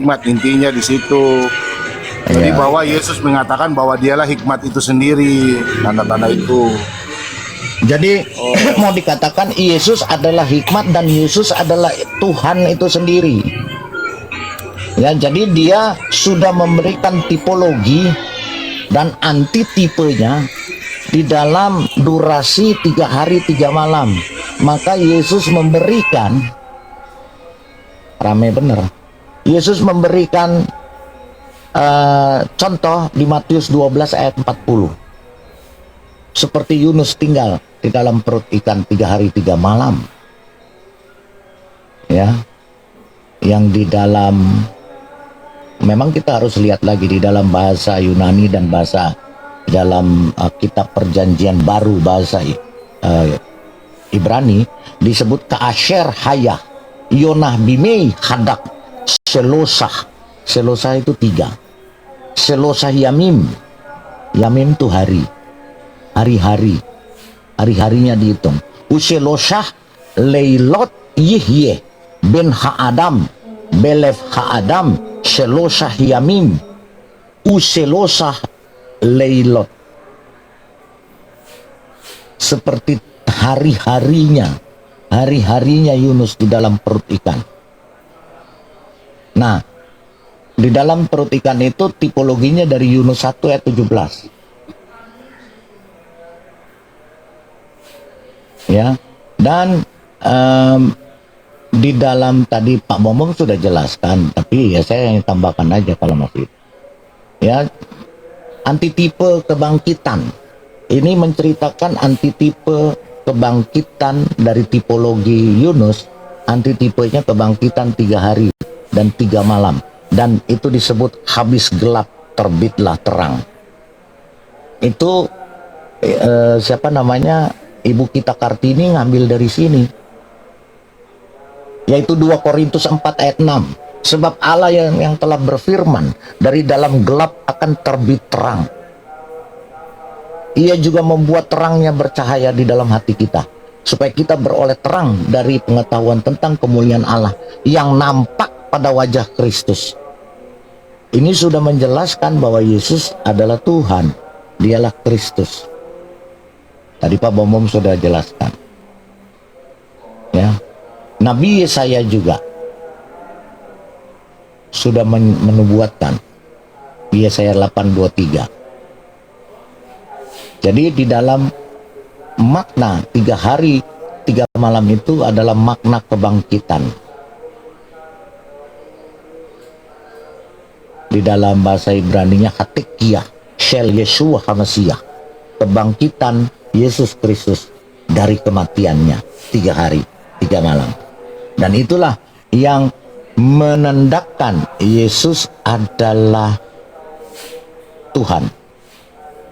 hikmat, intinya di situ. Jadi bahwa Yesus mengatakan bahwa dialah hikmat itu sendiri, tanda-tanda itu. Jadi mau dikatakan Yesus adalah hikmat dan Yesus adalah Tuhan itu sendiri. Ya, jadi dia sudah memberikan tipologi dan antitipenya di dalam durasi 3 hari 3 malam. Maka Yesus memberikan, rame bener, Yesus memberikan contoh di Matius 12 ayat 40. Seperti Yunus tinggal di dalam perut ikan 3 hari 3 malam. Ya. Yang di dalam, memang kita harus lihat lagi di dalam bahasa Yunani dan bahasa dalam kitab perjanjian baru, bahasa Ibrani disebut Ka'asher Hayah Yonah Bimei Hadak Selosah. Selosah itu 3. Selosah Yamim. Yamim itu hari. Hari-hari. Hari-harinya dihitung. Uselosah Leilot Yihye Ben Ha'adam Belef Ha'adam Selosah Yamim Uselosah Leilot. Seperti hari-harinya Yunus di dalam perut ikan. Nah, di dalam perut ikan itu tipologinya dari Yunus 1 ayat 17. Ya, dan di dalam tadi Pak Momong sudah jelaskan, tapi ya saya yang tambahkan aja kalau masih. Ya, antitipe kebangkitan. Ini menceritakan antitipe kebangkitan dari tipologi Yunus. Antitipenya kebangkitan 3 hari dan 3 malam. Dan itu disebut habis gelap terbitlah terang. Itu siapa namanya, Ibu kita Kartini ngambil dari sini, yaitu 2 Korintus 4 ayat 6. Sebab Allah yang telah berfirman, dari dalam gelap akan terbit terang. Ia juga membuat terangnya bercahaya di dalam hati kita, supaya kita beroleh terang dari pengetahuan tentang kemuliaan Allah yang nampak pada wajah Kristus. Ini sudah menjelaskan bahwa Yesus adalah Tuhan, dialah Kristus. Tadi Pak Bomom sudah jelaskan. Ya. Nabi Yesaya juga sudah menubuatkan, Yesaya 8:23. Jadi di dalam makna 3 hari 3 malam itu adalah makna kebangkitan. Di dalam bahasa Ibraninya Hatikiyah Shel Yeshua HaMasiyah, kebangkitan Yesus Kristus dari kematiannya 3 hari 3 malam. Dan itulah yang menandakan Yesus adalah Tuhan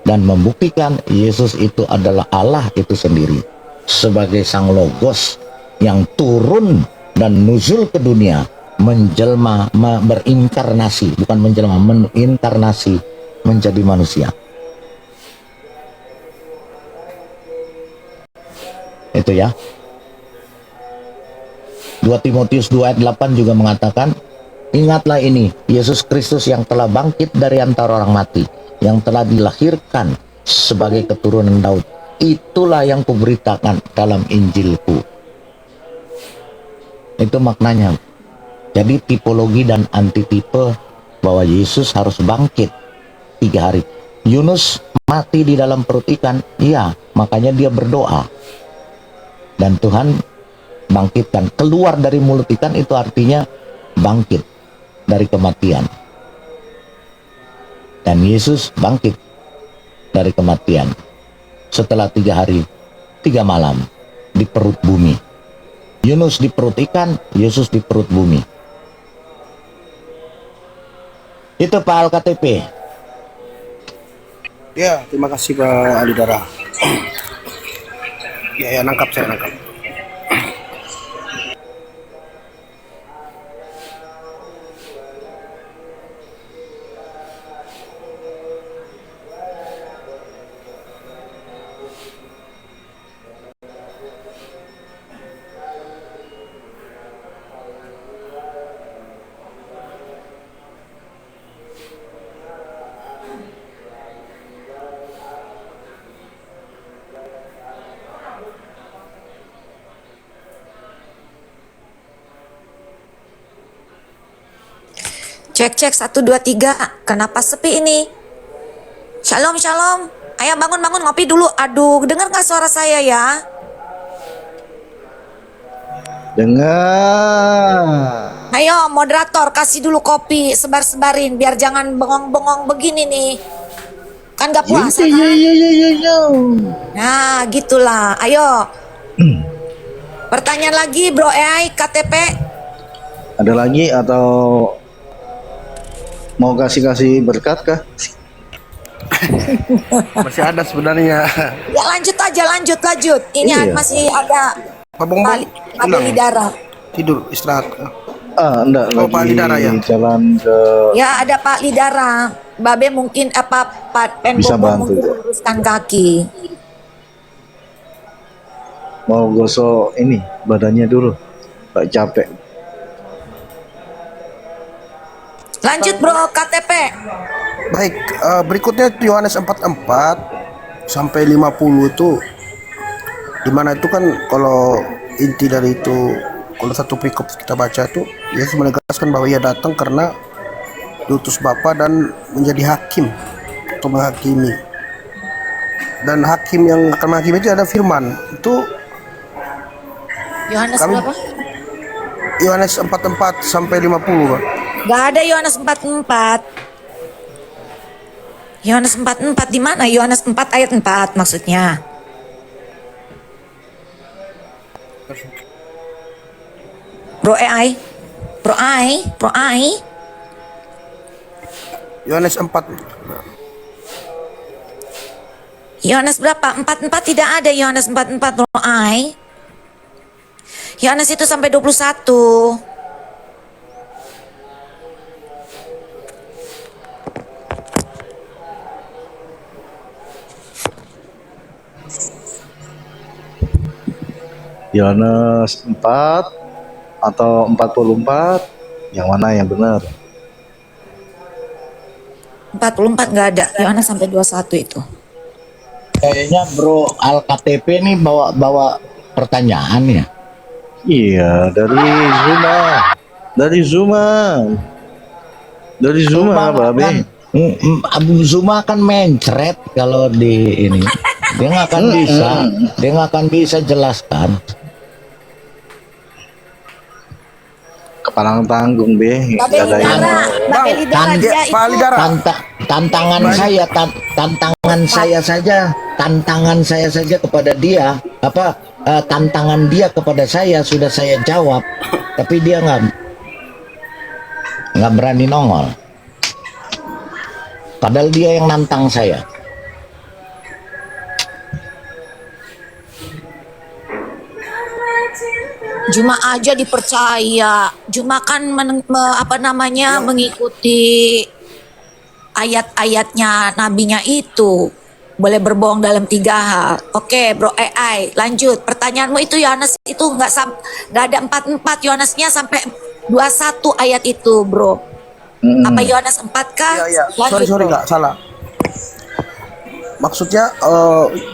dan membuktikan Yesus itu adalah Allah itu sendiri sebagai Sang Logos yang turun dan nuzul ke dunia, menjelma, berinkarnasi, bukan menjelma, menginkarnasi menjadi manusia. Itu ya. 2 Timotius 2 ayat 8 juga mengatakan, ingatlah ini, Yesus Kristus yang telah bangkit dari antara orang mati, yang telah dilahirkan sebagai keturunan Daud. Itulah yang kuberitakan dalam Injilku. Itu maknanya. Jadi tipologi dan antitipe bahwa Yesus harus bangkit 3 hari. Yunus mati di dalam perut ikan, iya, makanya dia berdoa. Dan Tuhan bangkitkan. Keluar dari mulut ikan itu artinya bangkit dari kematian. Dan Yesus bangkit dari kematian setelah 3 hari 3 malam di perut bumi. Yunus di perut ikan, Yesus di perut bumi. Itu Pak Alktp. Ya, terima kasih Pak Alidara. Ya, nangkap, saya nangkap. Cek cek 1 2 3. Kenapa sepi ini? Shalom shalom. Ayo bangun bangun ngopi dulu. Aduh, dengar nggak suara saya ya? Dengar. Ayo moderator kasih dulu kopi, sebar-sebarin biar jangan bengong-bengong begini nih. Kan gak puasa kan? Iya. Nah, gitulah. Ayo. Pertanyaan lagi, Bro AI KTP. Ada lagi atau mau kasih berkat kah? Masih ada sebenarnya. Ya lanjut aja, lanjut. Ini Iya. masih ada Pak Bongbong Pak pulang. Lidara. Tidur istirahat. Enggak, Oh, Pak lagi Lidara ya? jalan ke Ya ada Pak Lidara. Babe mungkin Pak Bisa Penbobo bantu, mungkin ya. luruskan kaki. mau gosok ini badannya dulu. Pak capek. Lanjut Bro KTP. Baik, berikutnya Yohanes 44 sampai 50 itu dimana itu kan kalau inti dari itu kalau satu perikop kita baca itu Yesus menegaskan bahwa ia datang karena diutus Bapa dan menjadi hakim atau menghakimi, dan hakim yang akan menghakimi itu ada firman itu Yohanes Kami- berapa? Yohanes 44 sampai 50 Pak. Gak ada Yohanes 44. Yohanes 44 di mana? Yohanes 4 ayat 4 maksudnya. Bro AI. Yohanes 4 Yohanes berapa? 44 tidak ada Yohanes 44 Bro AI. Yohanes itu sampai 21. Yohanes 4 atau 44, yang mana yang benar? 44 nggak ada. Yohanes sampai 21 itu. Kayaknya Bro Al KTP nih bawa pertanyaan ya. Iya, dari Zuma, Babe. kan, Abu Zuma kan mencret kalau di ini. Dia nggak akan bisa jelaskan. Kepalang tanggung, Be. Babe Nggak ada yang Lidara, Babe Lidara Bang, dia ya, Pak itu. Lidara. Tantangan saya saja kepada dia, tantangan dia kepada saya sudah saya jawab, tapi dia nggak berani nongol. Padahal dia yang nantang saya. Juma aja dipercaya. Juma kan mengikuti ayat-ayatnya nabinya itu. Boleh berbohong dalam 3 hal. Oke, Bro AI, lanjut. Pertanyaanmu itu Yohanes itu nggak ada 44, Yohanesnya sampai 21 ayat itu, Bro. Apa Yohanes 4 kah? Iya. Lanjut, Sorry Bro. nggak salah. Maksudnya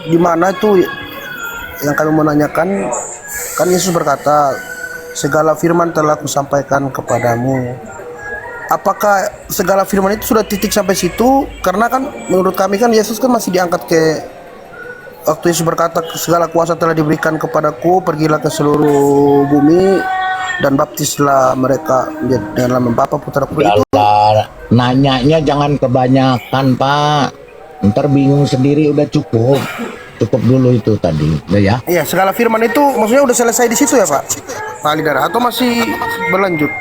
di mana itu yang kami mau nanyakan, kan Yesus berkata, segala firman telah kusampaikan kepadamu. Apakah segala firman itu sudah titik sampai situ? Karena kan menurut kami kan Yesus kan masih diangkat ke waktu Yesus berkata segala kuasa telah diberikan kepadaku, pergilah ke seluruh bumi dan baptislah mereka dalam nama Bapa Putra Putri itu. Yalah, nanyanya jangan kebanyakan, Pak. Ntar bingung sendiri, udah cukup dulu itu tadi, udah ya. Iya, segala firman itu maksudnya udah selesai di situ ya Pak Lidara, atau masih berlanjut?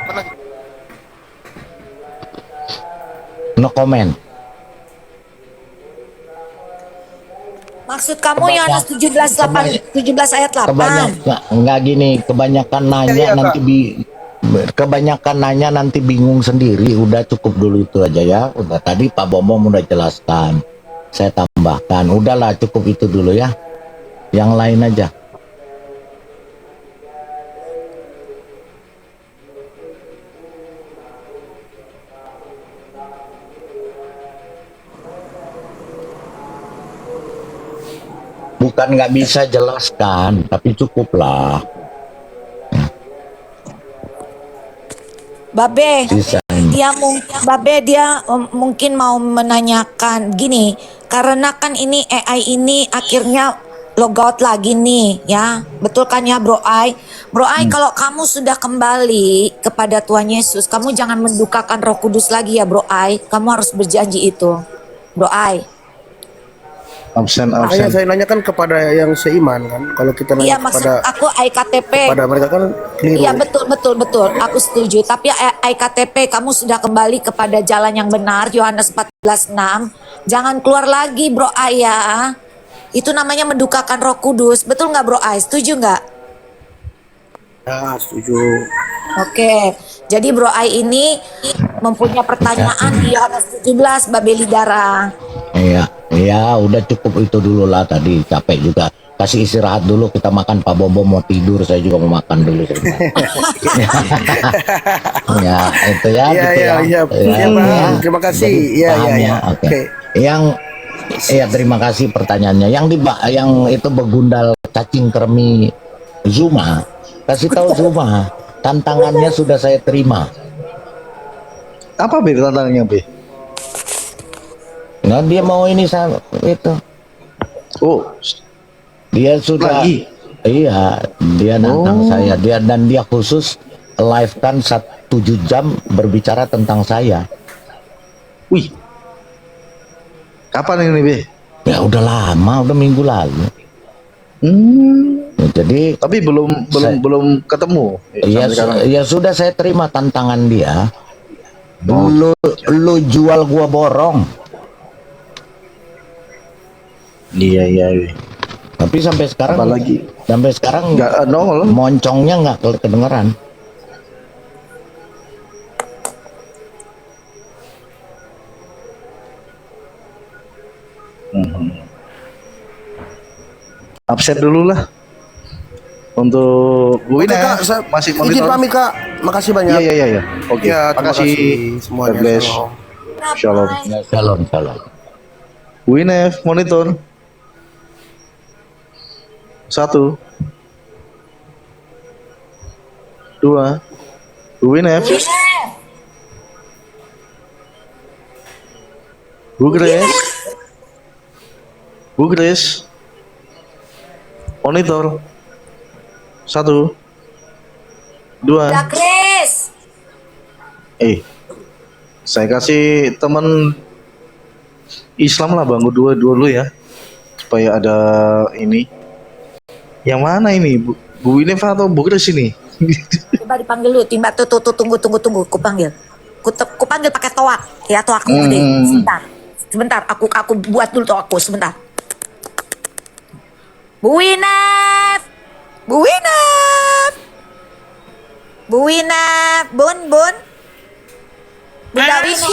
No comment. Maksud kamu Yohanes 17 ayat 8. Kebanyakan nanya Iya, nanti kebanyakan nanya nanti bingung sendiri. Udah cukup dulu itu aja ya. Udah tadi Pak Bomom udah jelaskan. Saya tambahkan. Udahlah cukup itu dulu ya. Yang lain aja. Bukan nggak bisa jelaskan, tapi cukuplah. Babe, Sisanya. Babe dia mungkin mau menanyakan gini, karena kan ini AI ini akhirnya logout lagi nih ya, betul kan ya Bro Ai? Bro Ai, kalau kamu sudah kembali kepada Tuhan Yesus, kamu jangan mendukakan Roh Kudus lagi ya Bro Ai, kamu harus berjanji itu Bro Ai. Absen. Makanya saya nanyakan kepada yang seiman kan. Kalau kita nanya Iya, maksud kepada aku IKTP. pada mereka kan keliru. Iya betul, aku setuju. Tapi IKTP kamu sudah kembali kepada jalan yang benar, Yohanes 14:6. Jangan keluar lagi Bro Ai ya. Itu namanya mendukakan Roh Kudus. Betul nggak Bro Ai? Setuju nggak? Ya, setuju. Oke, jadi Bro Ai ini mempunyai pertanyaan di Yohanes 17, Babeli Dara. Iya, udah cukup itu dulu lah tadi, capek juga. Kasih istirahat dulu, kita makan. Pak Bobo mau tidur, saya juga mau makan dulu. Ya, itu ya. Iya, Bang. Terima kasih. Iya. Oke. Oke. Terima kasih pertanyaannya. Yang itu begundal cacing kremi Zuma, kasih tahu Zuma, tantangannya sudah saya terima. Apa Be tantangannya Be? Nah, dia mau ini itu. Oh, Dia sudah lagi? Iya, dia nantang saya. Dia khusus live kan 7 jam berbicara tentang saya. Wih. Kapan ini Be? Ya udah lama, udah minggu lalu. Ya, jadi Tapi belum ketemu. Sampai sekarang. ya sudah saya terima tantangan dia. Lu jual gua borong. Iya. Tapi sampai sekarang Apalagi? Sampai sekarang Nggak nongol. moncongnya nggak kedengeran. Absen dulu lah. Untuk Bu Oke, Wina Kak, saya masih izin monitor. pamit Kak. Makasih banyak. Iya. Oke. Ya, terima Makasih. kasih semuanya. God bless. Shalom. Shalom. Shalom. Bu Wina monitor. 1 2 Bu Wina. Bu Grace. Monitor. 1 2. Udah Chris. Saya kasih teman Islam lah bangun dua ya, supaya ada ini. Yang mana ini Bu Winef atau Bu Grace ini? Coba dipanggil dulu, timba tuh tunggu, kupanggil. Kupanggil pakai toak, ya toak gede. Sebentar, aku buat dulu toakku sebentar. Bu Winef, Bun. Bunda Winef.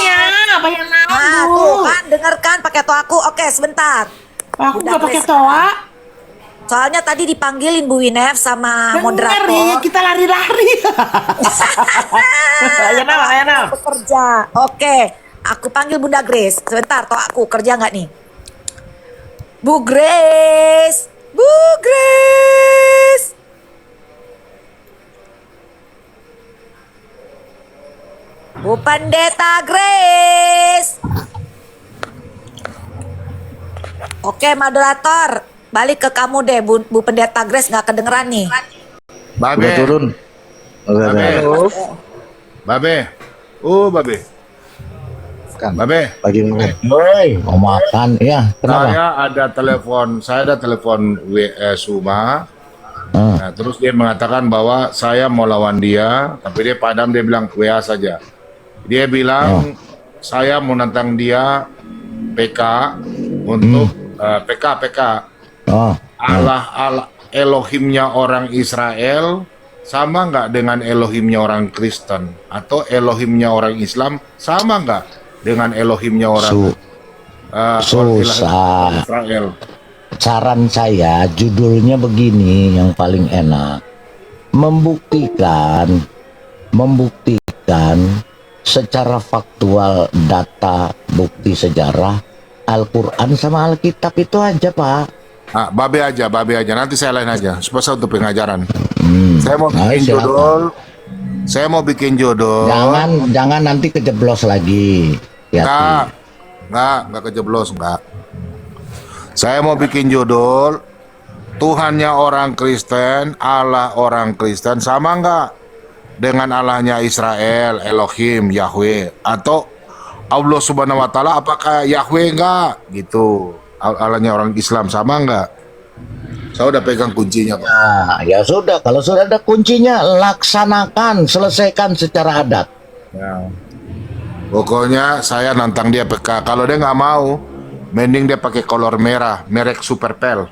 Apa yang mau? Tuh kan, dengarkan pakai toaku. Oke, sebentar. Aku Bunda nggak pakai Grace. toa. Soalnya tadi dipanggilin Bu Winef sama moderator. Ya, kita lari-lari. Ayo now. Bekerja. Oke, aku panggil Bunda Grace. Sebentar, toh aku kerja nggak nih? Bu Grace. Bu Pendeta Grace. Oke, moderator. Balik ke kamu deh, Bu Pendeta Grace, nggak kedengeran nih. Babe. Udah turun. Babe. Babe. Kan. Babe. Lagi ngomong. Woi, mau makan ya? Kenapa? Saya ada telepon WS Uma. Nah, terus dia mengatakan bahwa saya mau lawan dia, tapi dia padam, dia bilang WA saja. Dia bilang saya mau nantang dia PK untuk PK. Allah Elohimnya orang Israel sama nggak dengan Elohimnya orang Kristen, atau Elohimnya orang Islam sama nggak dengan Elohimnya orang susah. Israel? Saran saya judulnya begini yang paling enak, membuktikan secara faktual, data, bukti sejarah, Al-Quran sama Alkitab itu aja Pak. Babe aja. Nanti saya lain aja. Spesial untuk pengajaran. Saya mau bikin silakan. judul Saya mau bikin judul. Jangan nanti kejeblos lagi. Hati-hati. Enggak kejeblos, enggak. Saya mau bikin judul, Tuhannya orang Kristen, Allah orang Kristen, sama enggak dengan Allahnya Israel, Elohim, Yahweh, atau Allah Subhanahu wa Ta'ala, apakah Yahweh enggak? Gitu. Allahnya orang Islam sama enggak? Saya udah pegang kuncinya, Pak. Nah, ya sudah, kalau sudah ada kuncinya, laksanakan, selesaikan secara adat. Ya. Pokoknya saya nantang dia PK. Kalau dia nggak mau, mending dia pakai kolor merah, merek Super Pel.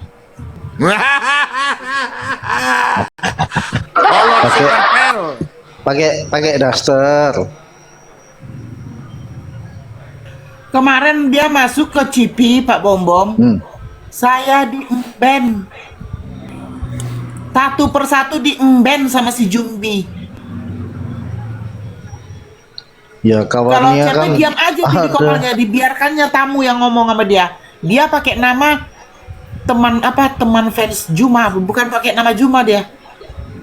Kolor Super Pel. Pakai daster. Kemarin dia masuk ke Cipi, Pak Bom Bom. Saya di-ban. Satu persatu di-ban sama si Jumbi. Ya Kalau kawannya chatnya kan diam aja di kolornya, dibiarkannya tamu yang ngomong sama dia. Dia pakai nama teman fans Juma, bukan pakai nama Juma dia.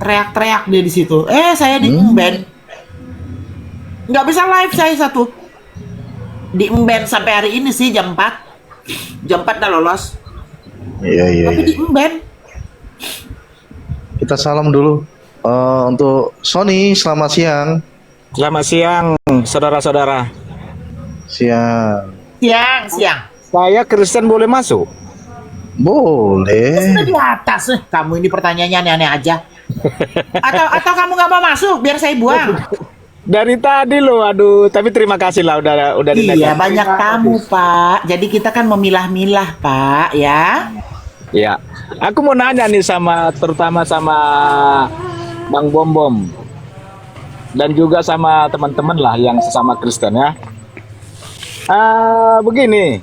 Teriak-teriak dia di situ. Saya di-ban. Nggak bisa live saya satu. Di-ban sampai hari ini sih jam 4. Jam 4 udah lolos. Iya. Tapi di-ban. Kita salam dulu untuk Sony. Selamat siang. Selamat siang, saudara-saudara. Siang. Siang. Saya Kristen boleh masuk? Boleh. Sudah di atas. Kamu ini pertanyaannya aneh-aneh aja. Atau kamu nggak mau masuk biar saya buang. Dari tadi loh, aduh. Tapi terima kasih lah udah Iya, banyak tamu, Pak. Jadi kita kan memilah-milah, Pak, ya. Ya, aku mau nanya nih terutama sama Bang Bom Bom dan juga sama teman-teman lah yang sesama Kristen ya. Begini,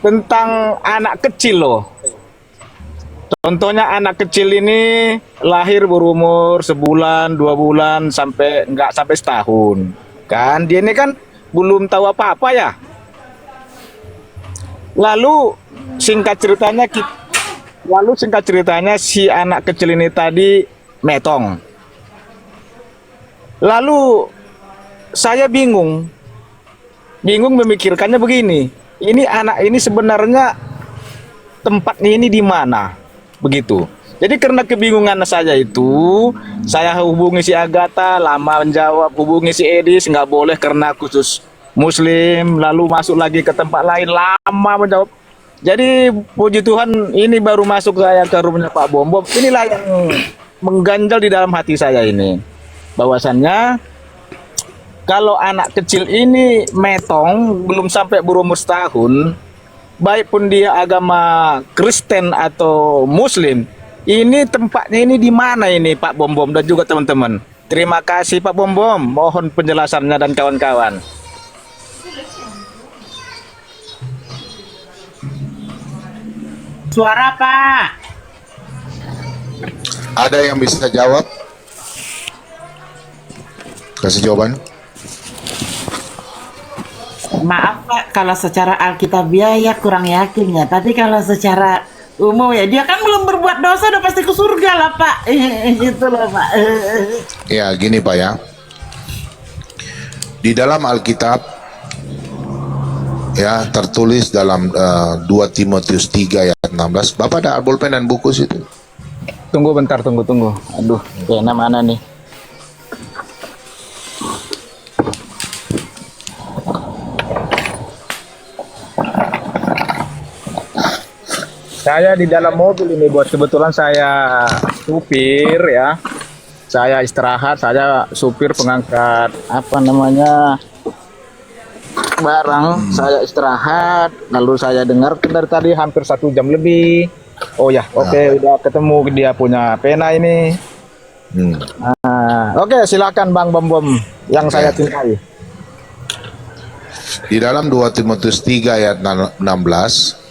tentang anak kecil loh. Contohnya anak kecil ini lahir berumur sebulan, 2 bulan, nggak sampai setahun. Kan dia ini kan belum tahu apa-apa ya. Lalu singkat ceritanya si anak kecil ini tadi metong. Lalu saya bingung memikirkannya begini. Ini anak ini sebenarnya tempatnya ini di mana? Begitu. Jadi karena kebingungan saya itu, saya hubungi si Agatha, lama menjawab, hubungi si Edis, nggak boleh karena khusus Muslim, lalu masuk lagi ke tempat lain, lama menjawab. Jadi puji Tuhan ini baru masuk saya ke rumahnya Pak Bom Bom. Inilah yang mengganjal di dalam hati saya ini. Bahwasannya kalau anak kecil ini metong, belum sampai berumur setahun, baik pun dia agama Kristen atau Muslim, ini tempatnya ini di mana ini Pak Bom Bom dan juga teman-teman. Terima kasih Pak Bom Bom, mohon penjelasannya dan kawan-kawan. Suara, Pak. Ada yang bisa jawab? Kasih jawaban. Maaf, Pak, kalau secara Alkitabiah ya kurang yakin ya. Tapi kalau secara umum ya, dia kan belum berbuat dosa, udah pasti ke surga lah, Pak. Itu loh, Pak. Ya, gini Pak ya. Di dalam Alkitab ya tertulis dalam 2 Timotius 3 ayat 16. Bapak ada bolpen dan buku situ? Tunggu bentar, tunggu. Aduh, pena mana nih? Saya di dalam mobil ini kebetulan saya supir ya. Saya istirahat, saya supir pengangkat barang. Saya istirahat, lalu saya dengar dari tadi hampir 1 jam lebih. Oh ya, oke, udah ketemu dia punya pena ini. Oke, silakan Bang Bom Bom yang saya cintai. Di dalam 2 Timotius 3 ayat 16,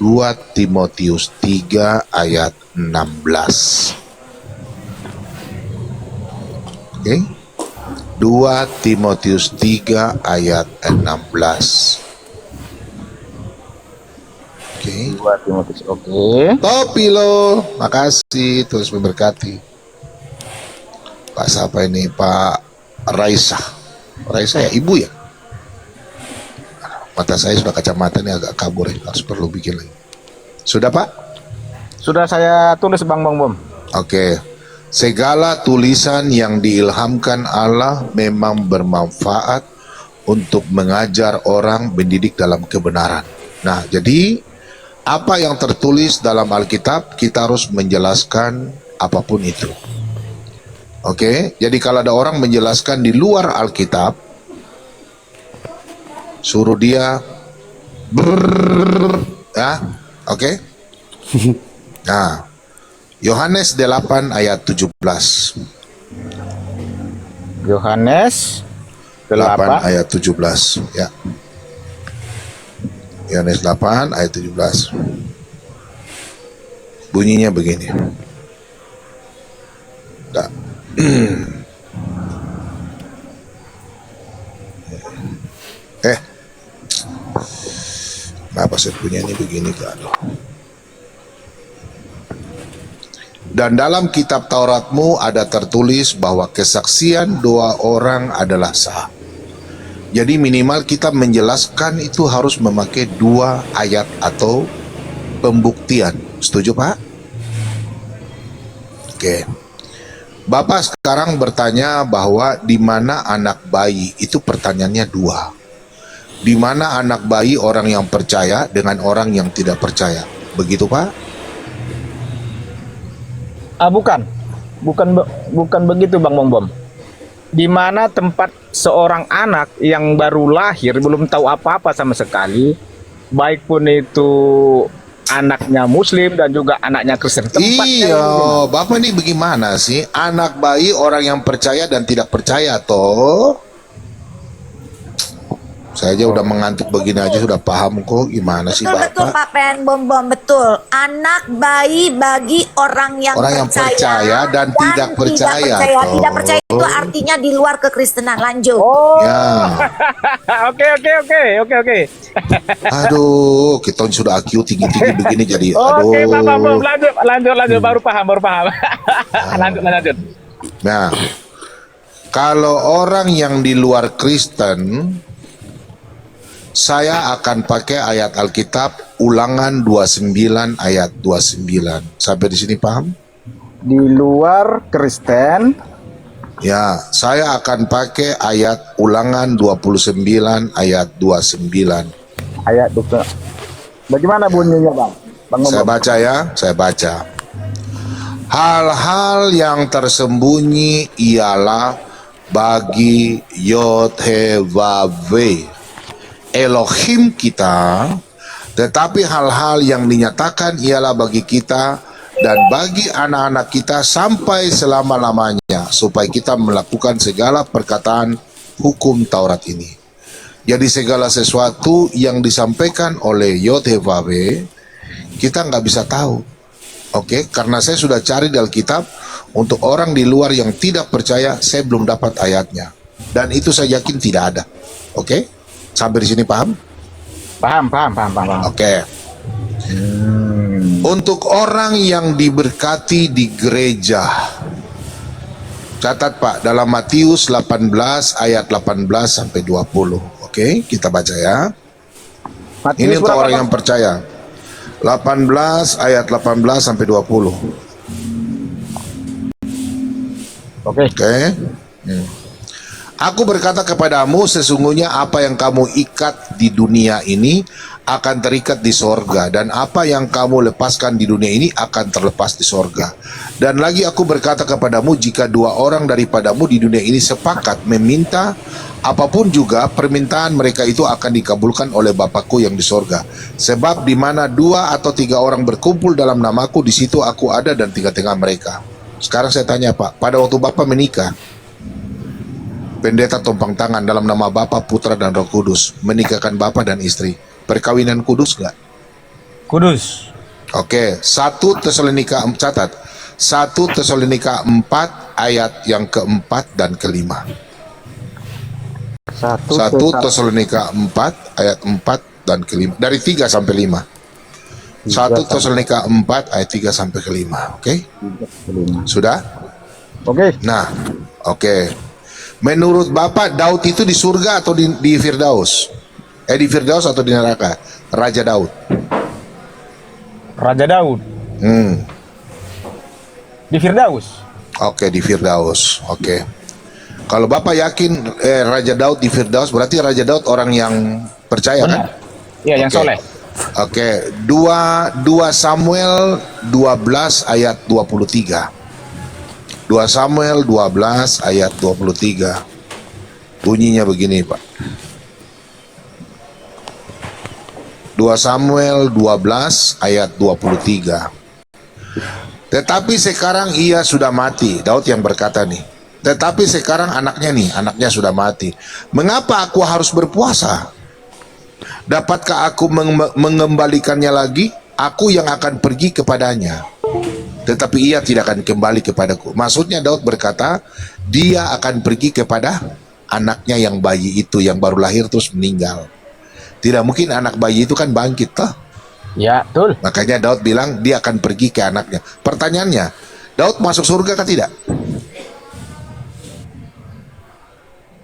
2 Timotius 3 ayat 16. Oke. 2 Timotius 3 ayat 16. Oke. 2 Timotius, oke. Topi lo, makasih, terus memberkati. Pak siapa ini? Pak Raisa. Raisa ya, ibu ya? Mata saya sudah kacamata ini agak kabur ya, harus perlu bikin lagi. Sudah Pak? Sudah saya tulis Bang Bom. Oke. Segala tulisan yang diilhamkan Allah memang bermanfaat untuk mengajar orang, mendidik dalam kebenaran. Nah, jadi apa yang tertulis dalam Alkitab kita harus menjelaskan apapun itu. Oke, jadi kalau ada orang menjelaskan di luar Alkitab, suruh dia ya, oke? Nah, Yohanes 8 ayat 17. Yohanes 8 ayat 17 ya. Yohanes 8 ayat 17. Bunyinya begini. Nah. Kenapa saya punya ini begini kan? Dan dalam kitab Tauratmu ada tertulis bahwa kesaksian dua orang adalah sah. Jadi minimal kita menjelaskan itu harus memakai dua ayat atau pembuktian. Setuju Pak? Oke. Bapak sekarang bertanya bahwa di mana anak bayi, itu pertanyaannya dua. Di mana anak bayi orang yang percaya dengan orang yang tidak percaya. Begitu Pak? Bukan begitu Bang Bom. Di mana tempat seorang anak yang baru lahir belum tahu apa-apa sama sekali, baik pun itu anaknya Muslim dan juga anaknya Kristen. Iya, Bapak ini bagaimana sih? Anak bayi orang yang percaya dan tidak percaya toh? Saya aja udah mengantuk begini aja sudah paham kok, gimana sih Bapak? Betul Pak Pen Bom, betul. Anak bayi bagi orang yang percaya dan tidak percaya. Tidak percaya itu artinya di luar kekristenan. Lanjut. Ya. Oke. Aduh, kita sudah IQ tinggi-tinggi begini jadi aduh. Oke, Pak Bom, lanjut baru paham. Lanjut. Nah, kalau orang yang di luar Kristen, saya akan pakai ayat Alkitab Ulangan 29 ayat 29. Sampai di sini paham? Di luar Kristen. Ya, saya akan pakai ayat Ulangan 29 ayat 29. Ayat itu. Bagaimana bunyinya Bang? Saya baca ya, saya baca. Hal-hal yang tersembunyi ialah bagi Yod-He-Vav-He Elohim kita, tetapi hal-hal yang dinyatakan ialah bagi kita dan bagi anak-anak kita sampai selama-lamanya, supaya kita melakukan segala perkataan hukum Taurat ini. Jadi segala sesuatu yang disampaikan oleh Yod-He-Vav-He kita nggak bisa tahu. Oke, karena saya sudah cari di Alkitab. Untuk orang di luar yang tidak percaya, saya belum dapat ayatnya, dan itu saya yakin tidak ada. Oke? Sampai di sini paham? Paham. Oke. Untuk orang yang diberkati di gereja, catat Pak, dalam Matius 18 ayat 18 sampai 20. Oke, kita baca ya. Matius Ini untuk orang Bang? yang percaya. 18 ayat 18 sampai 20. Oke. Aku berkata kepadamu, sesungguhnya apa yang kamu ikat di dunia ini akan terikat di sorga, dan apa yang kamu lepaskan di dunia ini akan terlepas di sorga. Dan lagi aku berkata kepadamu, jika dua orang daripadamu di dunia ini sepakat meminta apapun juga, permintaan mereka itu akan dikabulkan oleh Bapakku yang di sorga. Sebab di mana dua atau tiga orang berkumpul dalam namaku, di situ aku ada dan tengah-tengah mereka. Sekarang saya tanya Pak, pada waktu Bapak menikah, pendeta tumpang tangan dalam nama Bapa, Putra dan Roh Kudus menikahkan Bapa dan istri, perkawinan kudus nggak? Kudus. Oke, 1 Tesalonika, catat 1 Tesalonika 4 ayat yang keempat dan kelima. 1 Tesalonika 4 ayat 4 dan kelima, dari 3 sampai 5. 1 Tesalonika 4 ayat 3 sampai kelima. Oke? Sudah? Oke. Nah, oke. Menurut Bapak, Daud itu di surga atau di Firdaus? Di Firdaus atau di neraka? Raja Daud. Raja Daud Hmm. di Firdaus. Oke, di Firdaus. Oke. Kalau Bapak yakin Raja Daud di Firdaus, berarti Raja Daud orang yang percaya kan? Iya, yang Oke. soleh. Oke, 2 Samuel 12 ayat 23. 2 Samuel 12 ayat 23. Bunyinya begini, Pak. 2 Samuel 12 ayat 23. Tetapi sekarang ia sudah mati. Daud yang berkata nih. Tetapi sekarang anaknya sudah mati. Mengapa aku harus berpuasa? Dapatkah aku mengembalikannya lagi? Aku yang akan pergi kepadanya, tetapi ia tidak akan kembali kepadaku. Maksudnya Daud berkata, dia akan pergi kepada anaknya yang bayi itu, yang baru lahir terus meninggal. Tidak mungkin anak bayi itu kan bangkit toh. Ya, betul. Makanya Daud bilang dia akan pergi ke anaknya. Pertanyaannya, Daud masuk surga kah tidak?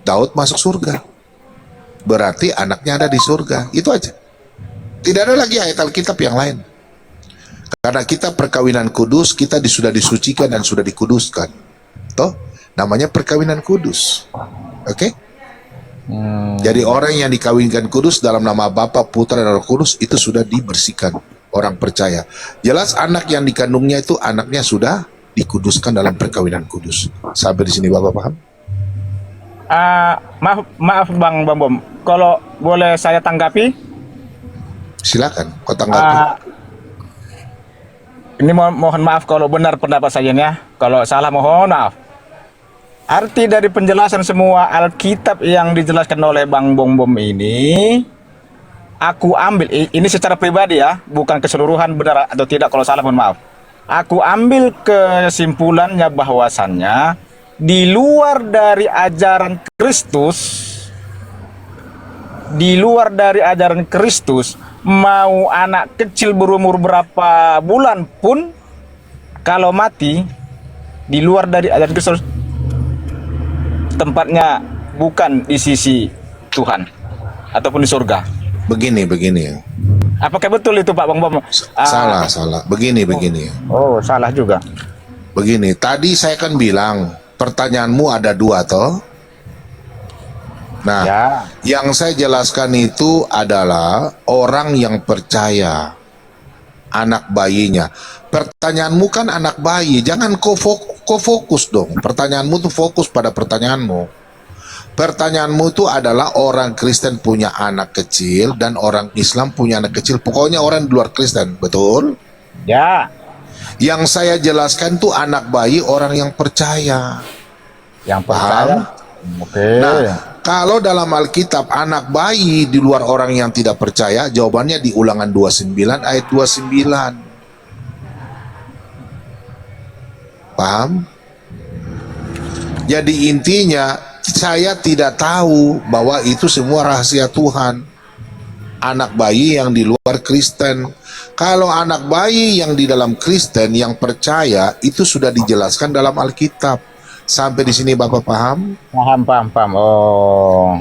Daud masuk surga. Berarti anaknya ada di surga. Itu aja. Tidak ada lagi ayat Alkitab yang lain. Karena kita perkawinan kudus, kita sudah disucikan dan sudah dikuduskan. Toh, namanya perkawinan kudus. Oke? Jadi orang yang dikawinkan kudus dalam nama Bapa, Putra, dan Roh Kudus itu sudah dibersihkan. Orang percaya. Jelas anak yang dikandungnya itu anaknya sudah dikuduskan dalam perkawinan kudus. Sampai di sini Bapak paham? Maaf Bang Bom. Kalau boleh saya tanggapi? Silakan, kau tanggapi. Ini mohon maaf kalau benar pendapat saya ya. Kalau salah mohon maaf. Arti dari penjelasan semua Alkitab yang dijelaskan oleh Bang Bom ini, aku ambil ini secara pribadi ya, bukan keseluruhan benar atau tidak. Kalau salah mohon maaf. Aku ambil kesimpulannya bahwasannya di luar dari ajaran Kristus, mau anak kecil berumur berapa bulan pun kalau mati di luar dari ajaran Kristus, tempatnya bukan di sisi Tuhan ataupun di surga. Begini. Apakah betul itu Pak Bang Bom? Salah. Begini. Oh, salah juga. Begini, tadi saya kan bilang pertanyaanmu ada 2 toh. Nah, Ya. yang saya jelaskan itu adalah orang yang percaya, anak bayinya. Pertanyaanmu kan anak bayi, jangan kau fokus dong. Pertanyaanmu tuh fokus pada pertanyaanmu. Pertanyaanmu itu adalah orang Kristen punya anak kecil dan orang Islam punya anak kecil. Pokoknya orang di luar Kristen, betul? Ya. Yang saya jelaskan tuh anak bayi orang yang percaya. Yang percaya. Oke. Nah, kalau dalam Alkitab anak bayi di luar orang yang tidak percaya, jawabannya di Ulangan 29 ayat 29. Paham? Jadi intinya saya tidak tahu bahwa itu semua rahasia Tuhan. Anak bayi yang di luar Kristen. Kalau anak bayi yang di dalam Kristen yang percaya itu sudah dijelaskan dalam Alkitab. Sampai di sini Bapak paham? Paham. Oh.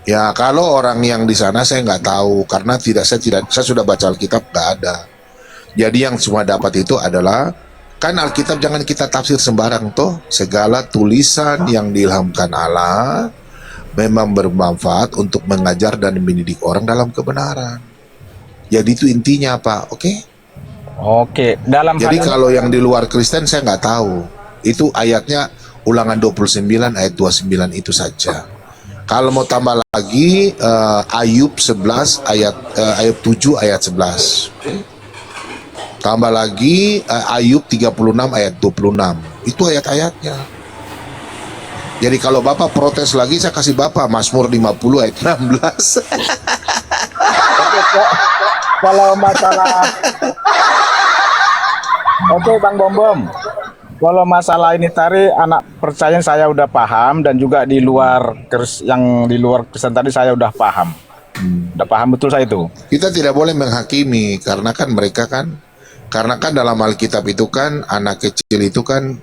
Ya, kalau orang yang di sana saya nggak tahu karena saya sudah baca Alkitab, nggak ada. Jadi yang cuma dapat itu adalah kan Alkitab jangan kita tafsir sembarang toh. Segala tulisan yang diilhamkan Allah memang bermanfaat untuk mengajar dan mendidik orang dalam kebenaran. Jadi itu intinya Pak, oke? Oke. Jadi kalau yang di luar Kristen saya nggak tahu. Itu ayatnya Ulangan 29 ayat 29 itu saja. Kalau mau tambah lagi Ayub 11 ayat 7 ayat 11. Tambah lagi Ayub 36 ayat 26. Itu ayat-ayatnya. Jadi kalau Bapak protes lagi saya kasih Bapak Mazmur 50 ayat 16. Kalau masalah Oke Bang Bom. Kalau masalah ini tadi anak percaya saya udah paham dan juga di luar yang di luar Kristen tadi saya udah paham. Udah paham betul saya itu. Kita tidak boleh menghakimi karena kan dalam Alkitab itu kan anak kecil itu kan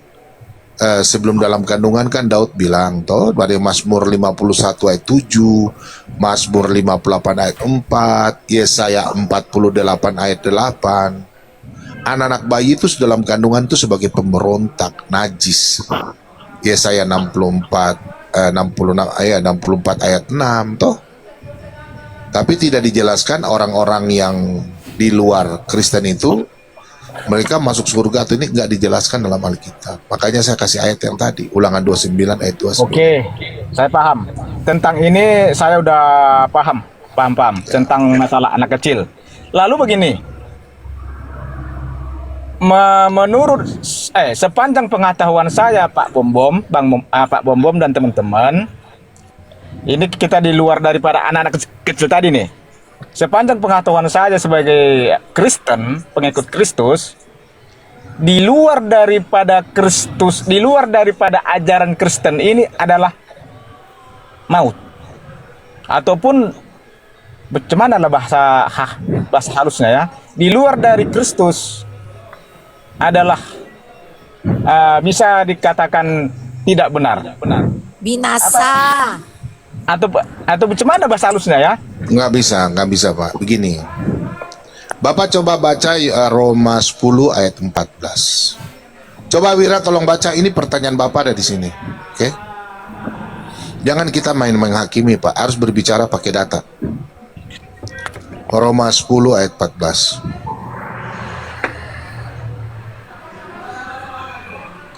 sebelum dalam kandungan kan Daud bilang toh dari Mazmur 51 ayat 7, Mazmur 58 ayat 4, Yesaya 48 ayat 8. Anak-anak bayi itu dalam kandungan itu sebagai pemberontak, najis. Yesaya 64 ayat 6 toh. Tapi tidak dijelaskan orang-orang yang di luar Kristen itu mereka masuk surga atau ini nggak dijelaskan dalam Alkitab. Makanya saya kasih ayat yang tadi, Ulangan 29 ayat 29. Oke, saya paham. Tentang ini saya udah paham tentang masalah anak kecil. Lalu begini, menurut sepanjang pengetahuan saya Pak Bom dan teman-teman, ini kita di luar daripada anak-anak kecil tadi nih. Sepanjang pengetahuan saya sebagai Kristen, pengikut Kristus, di luar daripada Kristus, di luar daripada ajaran Kristen ini adalah maut. Ataupun bagaimana lah bahasa halusnya ya, di luar dari Kristus adalah bisa dikatakan tidak benar. Binasa. Atau bagaimana bahasa halusnya ya? Nggak bisa Pak. Begini, Bapak coba baca Roma 10 ayat 14. Coba Wira tolong baca, ini pertanyaan Bapak ada di sini. Oke? Jangan kita main menghakimi Pak, harus berbicara pakai data. Roma 10 ayat 14.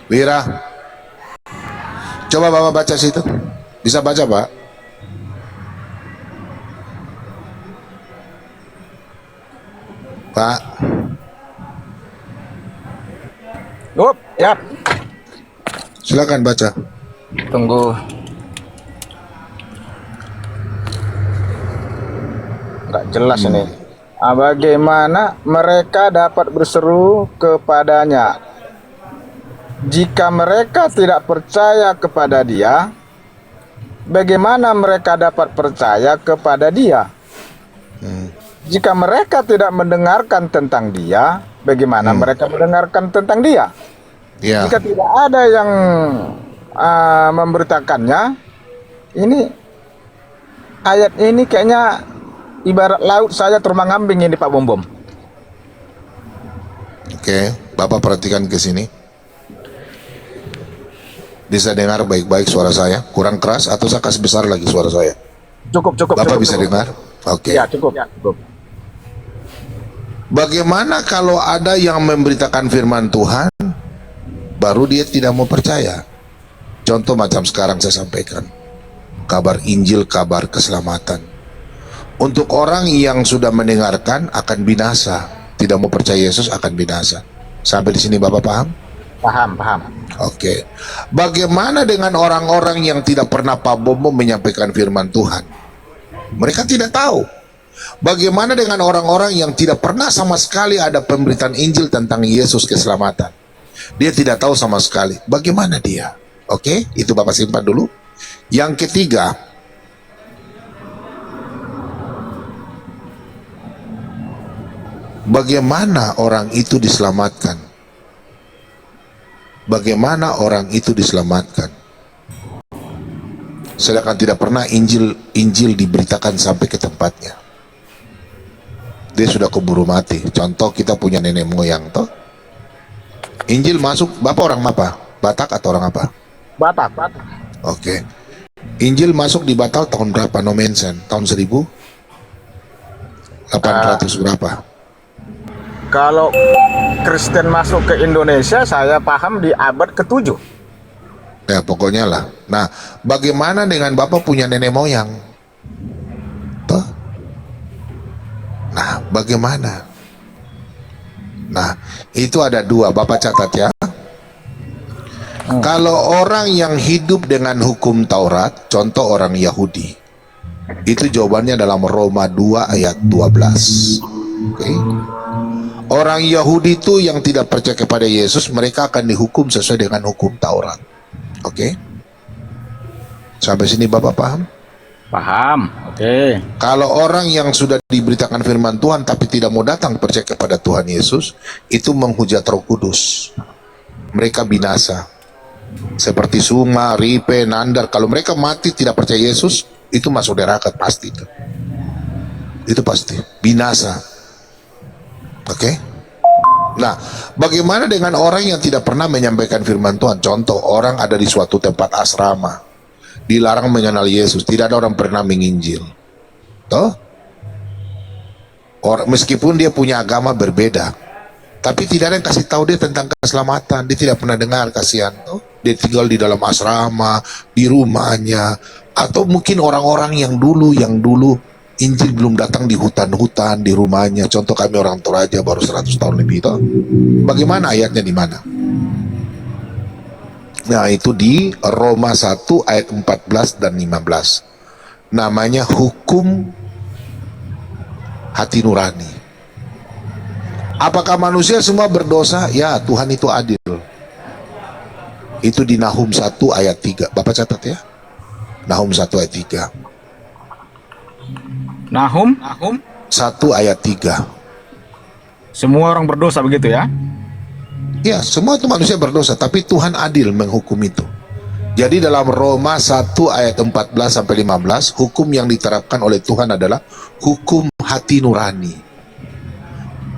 Wira, coba Bapak baca situ. Bisa baca Pak? Pak. Ya. Silakan baca. Tunggu. Nggak jelas ini. Bagaimana mereka dapat berseru kepadanya jika mereka tidak percaya kepada Dia? Bagaimana mereka dapat percaya kepada Dia? Jika mereka tidak mendengarkan tentang Dia, bagaimana mereka mendengarkan tentang Dia? Ya. Jika tidak ada yang memberitakannya, ini ayat ini kayaknya ibarat laut saja terbang-ambing ini Pak Bom. Oke, Bapak perhatikan ke sini. Bisa dengar baik-baik suara saya? Kurang keras atau saya kasih besar lagi suara saya? Cukup. Bapak cukup, bisa cukup. dengar? Oke. Ya, cukup. Bagaimana kalau ada yang memberitakan firman Tuhan, baru dia tidak mau percaya? Contoh macam sekarang saya sampaikan. Kabar Injil, kabar keselamatan. Untuk orang yang sudah mendengarkan akan binasa. Tidak mau percaya Yesus akan binasa. Sampai di sini Bapak paham? Paham. Oke. Bagaimana dengan orang-orang yang tidak pernah Pak Bom menyampaikan firman Tuhan? Mereka tidak tahu. Bagaimana dengan orang-orang yang tidak pernah sama sekali ada pemberitaan Injil tentang Yesus keselamatan? Dia tidak tahu sama sekali. Bagaimana dia? Oke, itu Bapak simpan dulu. Yang ketiga, bagaimana orang itu diselamatkan? Bagaimana orang itu diselamatkan? Sedangkan tidak pernah Injil diberitakan sampai ke tempatnya. Dia sudah keburu mati. Contoh kita punya nenek moyang toh. Injil masuk, Bapak orang apa? Batak atau orang apa? Batak. Oke. Injil masuk di Batal tahun berapa? No mention. Tahun 1800 berapa? Kalau Kristen masuk ke Indonesia, saya paham di abad ke-7. Ya pokoknya lah. Nah, bagaimana dengan Bapak punya nenek moyang? Toh? Nah, bagaimana? Nah, itu ada dua. Bapak catat ya. Kalau orang yang hidup dengan hukum Taurat, contoh orang Yahudi, itu jawabannya dalam Roma 2 ayat 12. Oke. Orang Yahudi itu yang tidak percaya kepada Yesus, mereka akan dihukum sesuai dengan hukum Taurat. Oke. Sampai sini Bapak paham? Paham. Oke. Kalau orang yang sudah diberitakan firman Tuhan tapi tidak mau datang percaya kepada Tuhan Yesus, itu menghujat Roh Kudus. Mereka binasa. Seperti Suma, Ripe, Nandar, kalau mereka mati tidak percaya Yesus, itu masuk neraka pasti itu. Itu pasti binasa. Oke? Nah, bagaimana dengan orang yang tidak pernah menyampaikan firman Tuhan? Contoh, orang ada di suatu tempat asrama, dilarang mengenal Yesus, tidak ada orang pernah menginjil. Toh? Meskipun dia punya agama berbeda, tapi tidak ada yang kasih tahu dia tentang keselamatan. Dia tidak pernah dengar, kasihan. Toh? Dia tinggal di dalam asrama, di rumahnya, atau mungkin orang-orang yang dulu Injil belum datang di hutan-hutan, di rumahnya. Contoh kami orang Toraja baru 100 tahun lebih. Toh? Bagaimana ayatnya di mana? Nah, itu di Roma 1 ayat 14 dan 15. Namanya hukum hati nurani. Apakah manusia semua berdosa? Ya, Tuhan itu adil. Itu di Nahum 1 ayat 3. Bapak catat ya. Nahum 1 ayat 3. Nahum 1 ayat 3. semua orang berdosa begitu ya. Ya, semua itu manusia berdosa, tapi Tuhan adil menghukum itu. Jadi dalam Roma 1 ayat 14 sampai 15, hukum yang diterapkan oleh Tuhan adalah hukum hati nurani.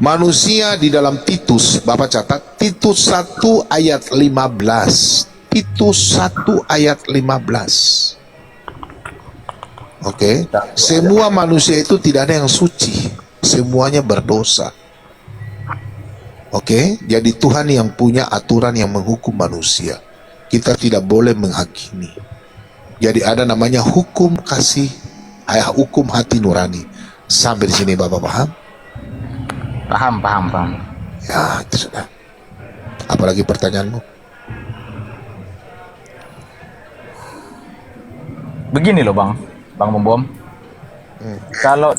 Manusia di dalam Titus, Bapak catat, Titus 1 ayat 15. Titus 1 ayat 15. Oke, semua manusia itu tidak ada yang suci, semuanya berdosa. Oke, jadi Tuhan yang punya aturan yang menghukum manusia. Kita tidak boleh menghakimi. Jadi ada namanya hukum kasih, hukum hati nurani. Sampai di sini Bapak paham? Paham. Ya, itu sudah. Apalagi pertanyaanmu? Begini loh Bang Bom. Kalau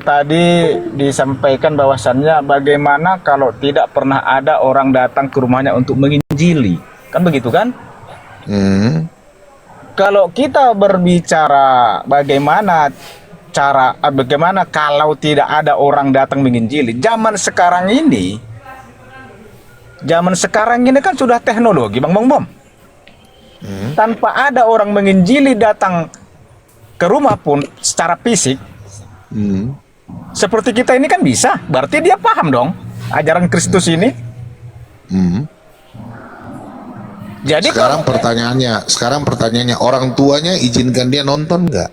tadi disampaikan bahwasannya bagaimana kalau tidak pernah ada orang datang ke rumahnya untuk menginjili, kan begitu kan? Kalau kita berbicara bagaimana kalau tidak ada orang datang menginjili, zaman sekarang ini kan sudah teknologi Bang Bom. Tanpa ada orang menginjili datang ke rumah pun secara fisik, seperti kita ini kan bisa, berarti dia paham dong ajaran Kristus ini. Jadi Sekarang pertanyaannya, orang tuanya izinkan dia nonton nggak?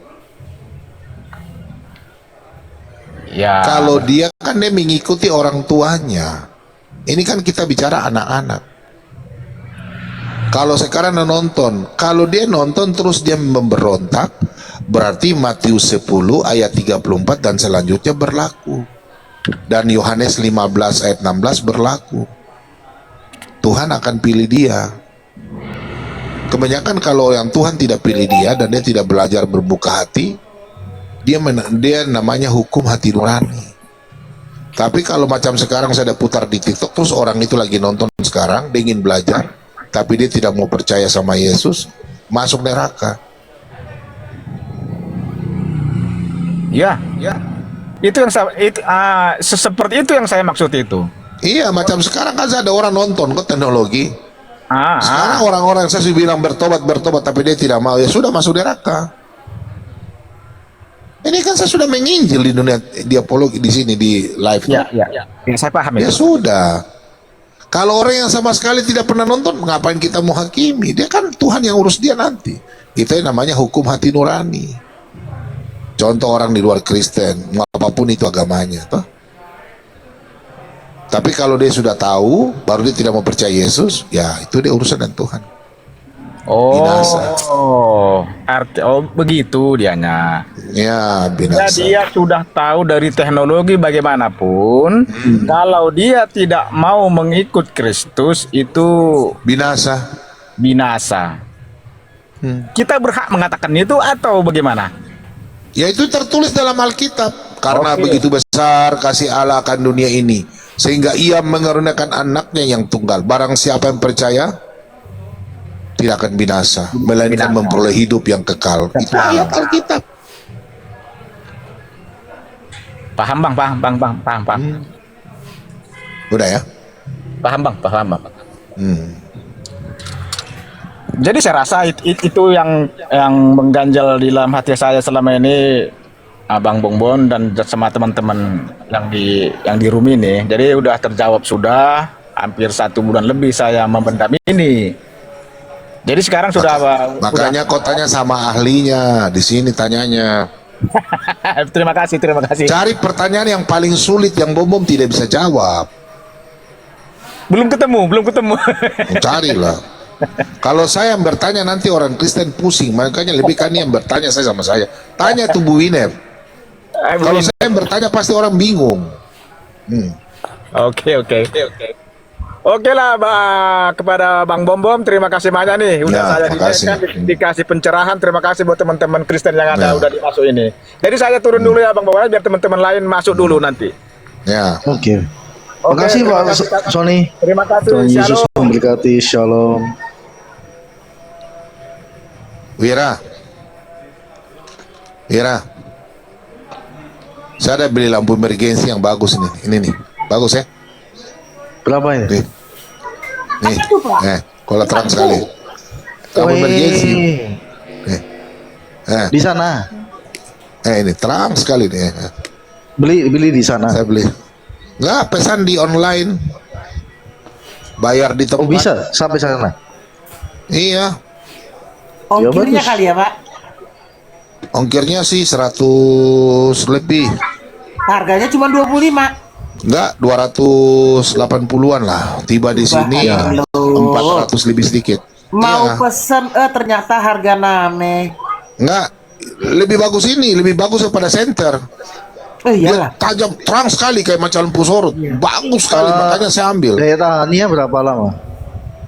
ya, Kalau dia kan dia mengikuti orang tuanya. Ini kan kita bicara anak-anak. Kalau sekarang nonton, kalau dia nonton terus dia memberontak, berarti Matius 10 ayat 34 dan selanjutnya berlaku. Dan Yohanes 15 ayat 16 berlaku. Tuhan akan pilih dia. Kebanyakan kalau yang Tuhan tidak pilih dia dan dia tidak belajar berbuka hati, dia namanya hukum hati nurani. Tapi kalau macam sekarang saya ada putar di TikTok, terus orang itu lagi nonton sekarang, dia ingin belajar, tapi dia tidak mau percaya sama Yesus, masuk neraka. ya, itu yang seperti itu yang saya maksud itu. Iya, macam sekarang kan ada orang nonton kok teknologi. Sekarang orang-orang saya bilang bertobat, tapi dia tidak mau, ya sudah masuk neraka. Ini kan saya sudah menginjil di dunia diapologi di sini di live. Ya, saya paham Ya itu. sudah. Kalau orang yang sama sekali tidak pernah nonton, ngapain kita mau hakimi? Dia kan Tuhan yang urus dia nanti. Itu yang namanya hukum hati nurani. Contoh orang di luar Kristen, apapun itu agamanya, toh. Tapi kalau dia sudah tahu, baru dia tidak mau percaya Yesus, ya itu dia urusan dengan Tuhan. Binasa. Begitu dianya. Ya, binasa. Jadi dia sudah tahu dari teknologi bagaimanapun, kalau dia tidak mau mengikut Kristus itu Binasa. binasa. Kita berhak mengatakan itu atau bagaimana? Ya itu tertulis dalam Alkitab. Karena begitu besar kasih Allah akan dunia ini, sehingga ia mengaruniakan anaknya yang tunggal. Barang siapa yang percaya, tidak akan binasa, melainkan memperoleh hidup yang kekal. Itu ayat Alkitab. Paham Bang. Udah ya? Paham Bang. Jadi saya rasa itu yang mengganjal di dalam hati saya selama ini, Abang Bongbong dan sama teman-teman yang di room ini. Jadi udah terjawab sudah, hampir 1 bulan lebih saya memendam ini. Jadi sekarang sudah Makanya kau tanya sama ahlinya di sini tanyanya. terima kasih. Cari pertanyaan yang paling sulit yang Bom tidak bisa jawab. Belum ketemu. Carilah. Kalau saya yang bertanya nanti orang Kristen pusing, makanya lebih kan yang bertanya saya sama saya. Tanya tuh Bu Winep. Kalau saya yang bertanya pasti orang bingung. Oke. Oke lah, kepada Bang Bongbong, terima kasih banyak nih. Udah Ya, saya makasih. dikasih pencerahan. Terima kasih buat teman-teman Kristen yang ada Ya. udah dimasuk ini. Jadi saya turun dulu ya Bang Bongbong, biar teman-teman lain masuk dulu nanti. Ya. Oke. Oke, Makasih terima Pak kasih, Kak. Sony. Terima kasih. Tuhan Yesus Shalom. memberkati. Shalom. Wira. Saya ada beli lampu emergency yang bagus ini. Ini nih. Bagus ya? Berapa ini? Nih. Kalau terang sekali. Lampu emergency. Wih, di sana. Ini terang sekali nih. Beli di sana. Saya beli. Enggak, pesan di online. Bayar di tempat. Oh bisa sampai sana. Iya. Ongkirnya bagus. kali ya Pak. Ongkirnya sih 100 lebih. Harganya cuma 25. Enggak, 280-an lah. Tiba di sini ya Bahaya. 400 lebih sedikit. Mau Iya. pesen ternyata harga name. Enggak, lebih bagus ini, lebih bagus daripada center. Dia Iyalah. tajam, terang sekali kayak macam lampu sorot. Bagus sekali, makanya saya ambil. Daya tahannya berapa lama?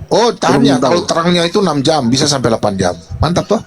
Oh, tahannya Belum tahu. kalau terangnya itu 6 jam, bisa sampai 8 jam. Mantap tuh.